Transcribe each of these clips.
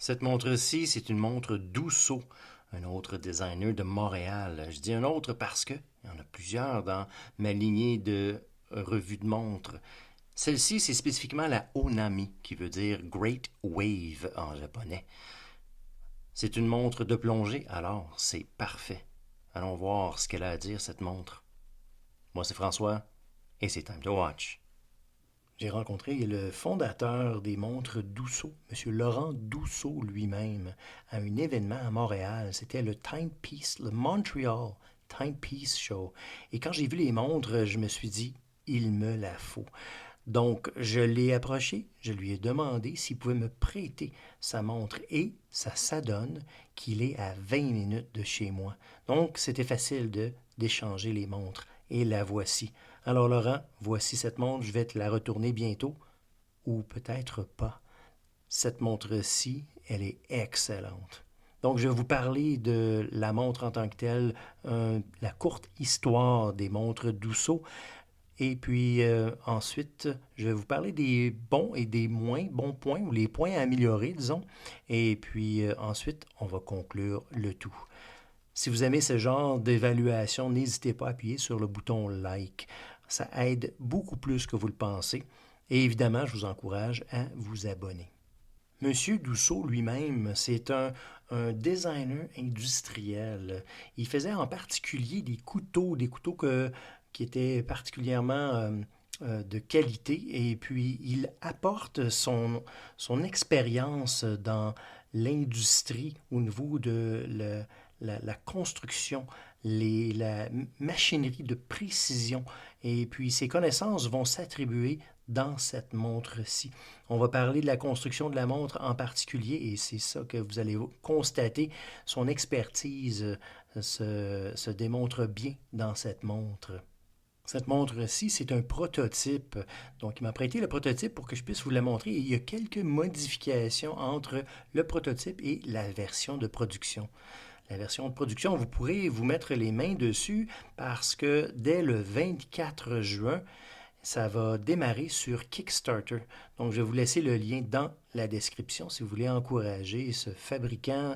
Cette montre-ci, c'est une montre Dousseau, un autre designer de Montréal. Je dis un autre parce que il y en a plusieurs dans ma lignée de revues de montres. Celle-ci, c'est spécifiquement la Onami, qui veut dire Great Wave en japonais. C'est une montre de plongée, alors c'est parfait. Allons voir ce qu'elle a à dire, cette montre. Moi, c'est François, et c'est Time to Watch. J'ai rencontré le fondateur des montres Dousseau, M. Laurent Dousseau lui-même, à un événement à Montréal. C'était le Timepiece, le Montreal Timepiece Show. Et quand j'ai vu les montres, je me suis dit, il me la faut. Donc, je l'ai approché, je lui ai demandé s'il pouvait me prêter sa montre et ça s'adonne qu'il est à 20 minutes de chez moi. Donc, c'était facile d'échanger les montres. Et la voici. Alors, Laurent, voici cette montre, je vais te la retourner bientôt. Ou peut-être pas. Cette montre-ci, elle est excellente. Donc, je vais vous parler de la montre en tant que telle, la courte histoire des montres Dousseau. Et puis ensuite, je vais vous parler des bons et des moins bons points, ou les points à améliorer, disons. Et puis ensuite, on va conclure le tout. Si vous aimez ce genre d'évaluation, n'hésitez pas à appuyer sur le bouton like. Ça aide beaucoup plus que vous le pensez. Et évidemment, je vous encourage à vous abonner. Monsieur Dousseau lui-même, c'est un designer industriel. Il faisait en particulier des couteaux qui étaient particulièrement de qualité, et puis il apporte son expérience dans l'industrie au niveau de la construction, la machinerie de précision, et puis ses connaissances vont s'attribuer dans cette montre-ci. On va parler de la construction de la montre en particulier, et c'est ça que vous allez constater. Son expertise se démontre bien dans cette montre. Cette montre-ci, c'est un prototype. Donc, il m'a prêté le prototype pour que je puisse vous la montrer. Et il y a quelques modifications entre le prototype et la version de production. La version de production, vous pourrez vous mettre les mains dessus parce que dès le 24 juin, ça va démarrer sur Kickstarter. Donc, je vais vous laisser le lien dans la description si vous voulez encourager ce fabricant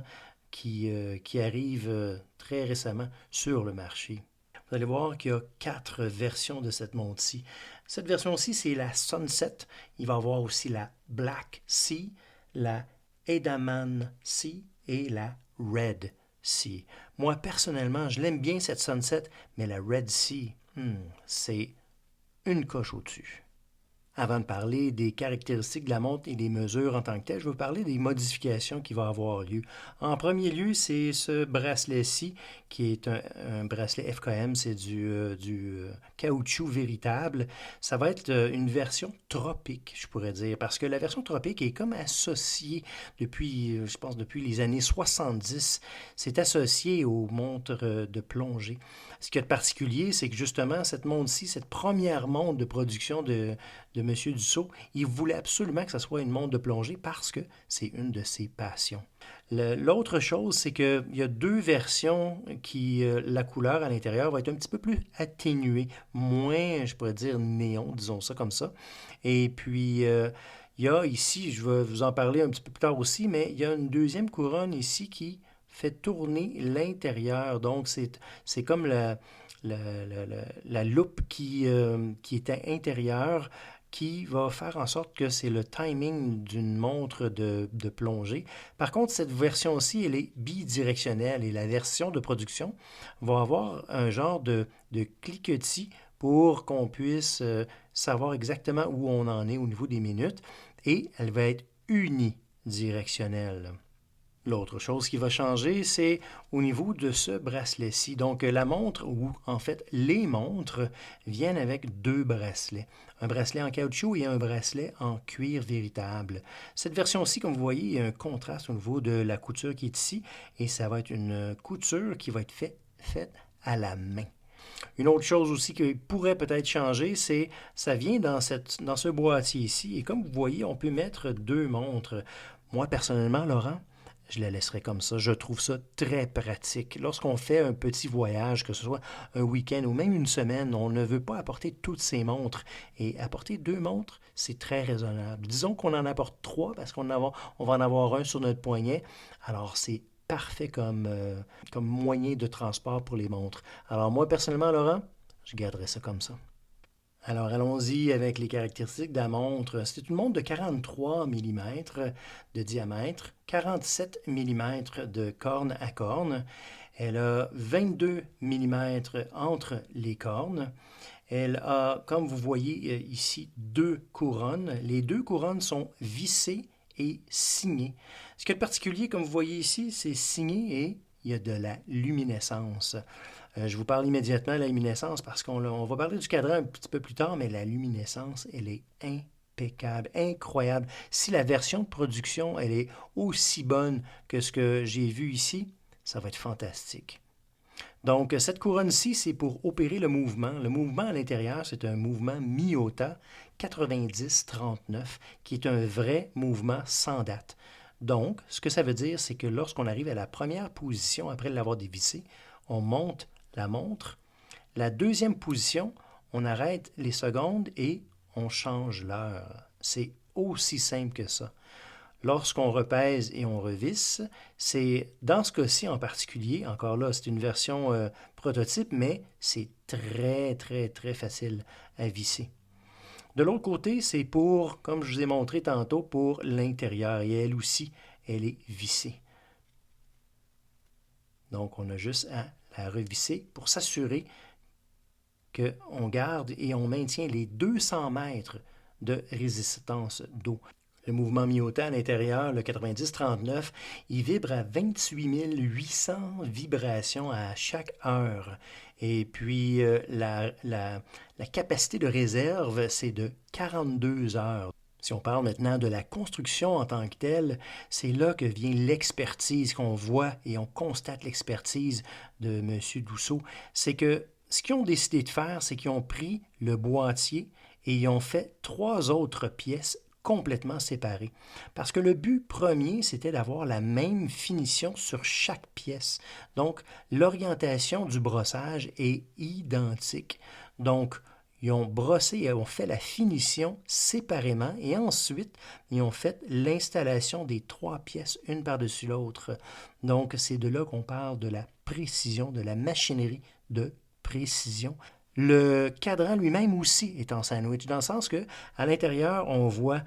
qui arrive très récemment sur le marché. Vous allez voir qu'il y a 4 versions de cette montre-ci. Cette version-ci, c'est la Sunset. Il va y avoir aussi la Black Sea, la Edaman Sea et la Red Sea. Moi, personnellement, je l'aime bien cette Sunset, mais la Red Sea, c'est une coche au-dessus. Avant de parler des caractéristiques de la montre et des mesures en tant que telles, je vais vous parler des modifications qui vont avoir lieu. En premier lieu, c'est ce bracelet-ci, qui est un bracelet FKM, c'est du caoutchouc véritable. Ça va être une version tropique, je pourrais dire, parce que la version tropique est comme associée depuis, je pense, depuis les années 70. C'est associé aux montres de plongée. Ce qu'il y a de particulier, c'est que justement, cette montre-ci, cette première montre de production de M. Dussault, il voulait absolument que ce soit une montre de plongée parce que c'est une de ses passions. L'autre chose, c'est qu'il y a 2 versions qui, la couleur à l'intérieur va être un petit peu plus atténuée, moins, je pourrais dire, néon, disons ça comme ça. Et puis, il y a ici, je vais vous en parler un petit peu plus tard aussi, mais il y a une deuxième couronne ici qui fait tourner l'intérieur. Donc, c'est comme la loupe qui était intérieure qui va faire en sorte que c'est le timing d'une montre de plongée. Par contre, cette version-ci, elle est bidirectionnelle et la version de production va avoir un genre de cliquetis pour qu'on puisse savoir exactement où on en est au niveau des minutes et elle va être unidirectionnelle. L'autre chose qui va changer, c'est au niveau de ce bracelet-ci. Donc, la montre, ou en fait les montres, viennent avec 2 bracelets. Un bracelet en caoutchouc et un bracelet en cuir véritable. Cette version-ci, comme vous voyez, il y a un contraste au niveau de la couture qui est ici, et ça va être une couture qui va être faite à la main. Une autre chose aussi qui pourrait peut-être changer, c'est ça vient dans ce boîtier ici, et comme vous voyez, on peut mettre 2 montres. Moi, personnellement, Laurent, je la laisserai comme ça. Je trouve ça très pratique. Lorsqu'on fait un petit voyage, que ce soit un week-end ou même une semaine, on ne veut pas apporter toutes ces montres. Et apporter 2 montres, c'est très raisonnable. Disons qu'on en apporte 3 parce on va en avoir un sur notre poignet. Alors, c'est parfait comme moyen de transport pour les montres. Alors, moi, personnellement, Laurent, je garderai ça comme ça. Alors, allons-y avec les caractéristiques de la montre. C'est une montre de 43 mm de diamètre, 47 mm de corne à corne. Elle a 22 mm entre les cornes. Elle a, comme vous voyez ici, 2 couronnes. Les 2 couronnes sont vissées et signées. Ce qui est particulier, comme vous voyez ici, c'est signé et il y a de la luminescence. Je vous parle immédiatement de la luminescence parce qu'on va parler du cadran un petit peu plus tard, mais la luminescence, elle est impeccable, incroyable. Si la version de production, elle est aussi bonne que ce que j'ai vu ici, ça va être fantastique. Donc, cette couronne-ci, c'est pour opérer le mouvement. Le mouvement à l'intérieur, c'est un mouvement Miyota 90-39, qui est un vrai mouvement sans date. Donc, ce que ça veut dire, c'est que lorsqu'on arrive à la première position, après l'avoir dévissé, on monte la montre. La deuxième position, on arrête les secondes et on change l'heure. C'est aussi simple que ça. Lorsqu'on repèse et on revisse, c'est dans ce cas-ci en particulier, encore là, c'est une version prototype, mais c'est très, très, très facile à visser. De l'autre côté, c'est pour, comme je vous ai montré tantôt, pour l'intérieur. Et elle aussi, elle est vissée. Donc, on a juste à la revisser pour s'assurer qu'on garde et on maintient les 200 mètres de résistance d'eau. Le mouvement Miyota à l'intérieur, le 90-39, il vibre à 28 800 vibrations à chaque heure. Et puis, la capacité de réserve, c'est de 42 heures. Si on parle maintenant de la construction en tant que telle, c'est là que vient l'expertise qu'on voit et on constate l'expertise de M. Dousseau. C'est que ce qu'ils ont décidé de faire, c'est qu'ils ont pris le boîtier et ils ont fait 3 autres pièces complètement séparées. Parce que le but premier, c'était d'avoir la même finition sur chaque pièce. Donc, l'orientation du brossage est identique. Donc, ils ont brossé et ont fait la finition séparément et ensuite, ils ont fait l'installation des 3 pièces, une par-dessus l'autre. Donc, c'est de là qu'on parle de la précision, de la machinerie de précision. Le cadran lui-même aussi est en sandwich, dans le sens que à l'intérieur, on voit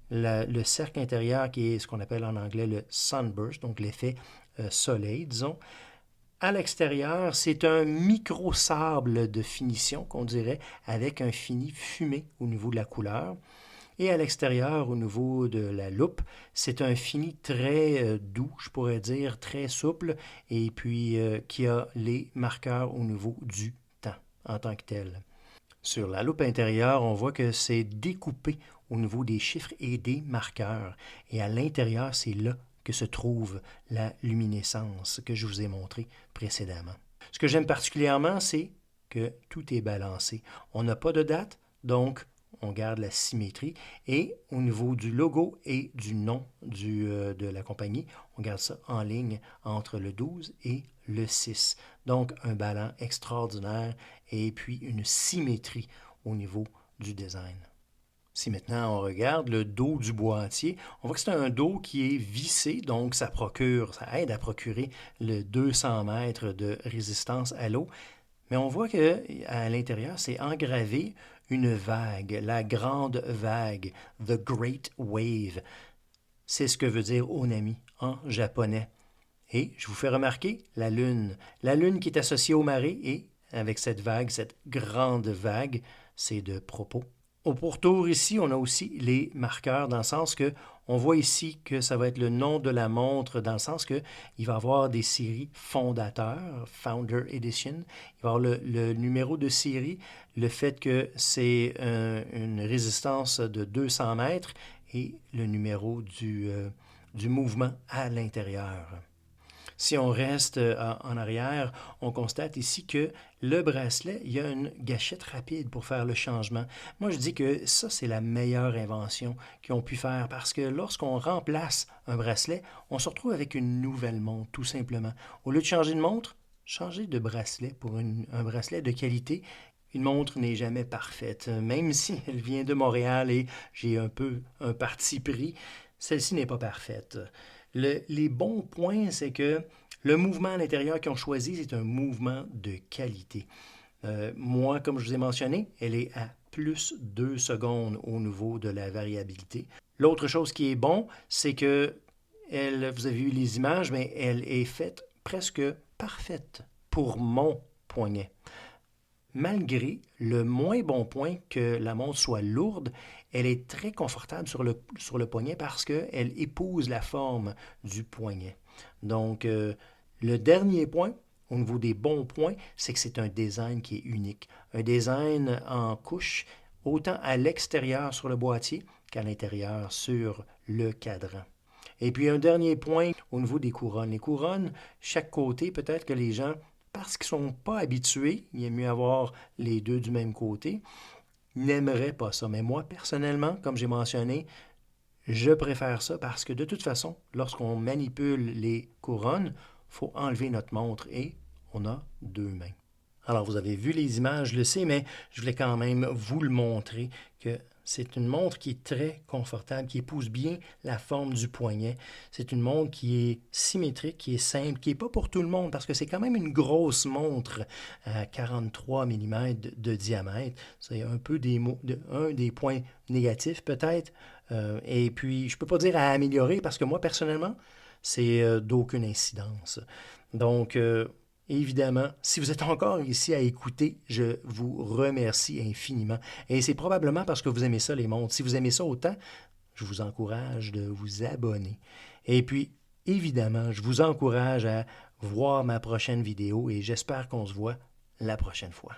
le cercle intérieur qui est ce qu'on appelle en anglais le sunburst, donc l'effet soleil, disons. À l'extérieur, c'est un micro-sable de finition, qu'on dirait, avec un fini fumé au niveau de la couleur. Et à l'extérieur, au niveau de la loupe, c'est un fini très doux, je pourrais dire, très souple, et puis qui a les marqueurs au niveau du temps en tant que tel. Sur la loupe intérieure, on voit que c'est découpé au niveau des chiffres et des marqueurs. Et à l'intérieur, c'est là que se trouve la luminescence que je vous ai montré précédemment. Ce que j'aime particulièrement, c'est que tout est balancé. On n'a pas de date, donc on garde la symétrie. Et au niveau du logo et du nom de la compagnie, on garde ça en ligne entre le 12 et le 6. Donc un ballon extraordinaire et puis une symétrie au niveau du design. Si maintenant on regarde le dos du boîtier, on voit que c'est un dos qui est vissé, donc ça aide à procurer le 200 mètres de résistance à l'eau. Mais on voit qu'à l'intérieur, c'est engravé une vague, la grande vague, The Great Wave. C'est ce que veut dire Onami en japonais. Et je vous fais remarquer la lune. La lune qui est associée aux marées et avec cette vague, cette grande vague, c'est de propos. Au pourtour ici, on a aussi les marqueurs dans le sens que on voit ici que ça va être le nom de la montre dans le sens que il va y avoir des séries fondateurs, Founder Edition. Il va y avoir le numéro de série, le fait que c'est une résistance de 200 mètres et le numéro du mouvement à l'intérieur. Si on reste en arrière, on constate ici que le bracelet, il y a une gâchette rapide pour faire le changement. Moi, je dis que ça, c'est la meilleure invention qu'ils ont pu faire parce que lorsqu'on remplace un bracelet, on se retrouve avec une nouvelle montre, tout simplement. Au lieu de changer de montre, changer de bracelet pour un bracelet de qualité. Une montre n'est jamais parfaite, même si elle vient de Montréal et j'ai un peu un parti pris, celle-ci n'est pas parfaite. Les bons points, c'est que le mouvement à l'intérieur qu'ils ont choisi, c'est un mouvement de qualité. Moi, comme je vous ai mentionné, elle est à plus 2 secondes au niveau de la variabilité. L'autre chose qui est bon, c'est que vous avez vu les images, mais elle est faite presque parfaite pour mon poignet. Malgré le moins bon point que la montre soit lourde, elle est très confortable sur le poignet parce qu'elle épouse la forme du poignet. Donc, le dernier point, au niveau des bons points, c'est que c'est un design qui est unique. Un design en couche, autant à l'extérieur sur le boîtier qu'à l'intérieur sur le cadran. Et puis un dernier point au niveau des couronnes. Les couronnes, chaque côté, peut-être que les gens, parce qu'ils ne sont pas habitués, il est mieux avoir les deux du même côté, n'aimeraient pas ça. Mais moi, personnellement, comme j'ai mentionné, je préfère ça parce que de toute façon, lorsqu'on manipule les couronnes, il faut enlever notre montre et on a deux mains. Alors, vous avez vu les images, je le sais, mais je voulais quand même vous le montrer que c'est une montre qui est très confortable, qui épouse bien la forme du poignet. C'est une montre qui est symétrique, qui est simple, qui n'est pas pour tout le monde parce que c'est quand même une grosse montre à 43 mm de diamètre. C'est un peu un des points négatifs peut-être. Et puis, je ne peux pas dire à améliorer parce que moi, personnellement, c'est d'aucune incidence. Donc, évidemment, si vous êtes encore ici à écouter, je vous remercie infiniment. Et c'est probablement parce que vous aimez ça, les montres. Si vous aimez ça autant, je vous encourage de vous abonner. Et puis, évidemment, je vous encourage à voir ma prochaine vidéo et j'espère qu'on se voit la prochaine fois.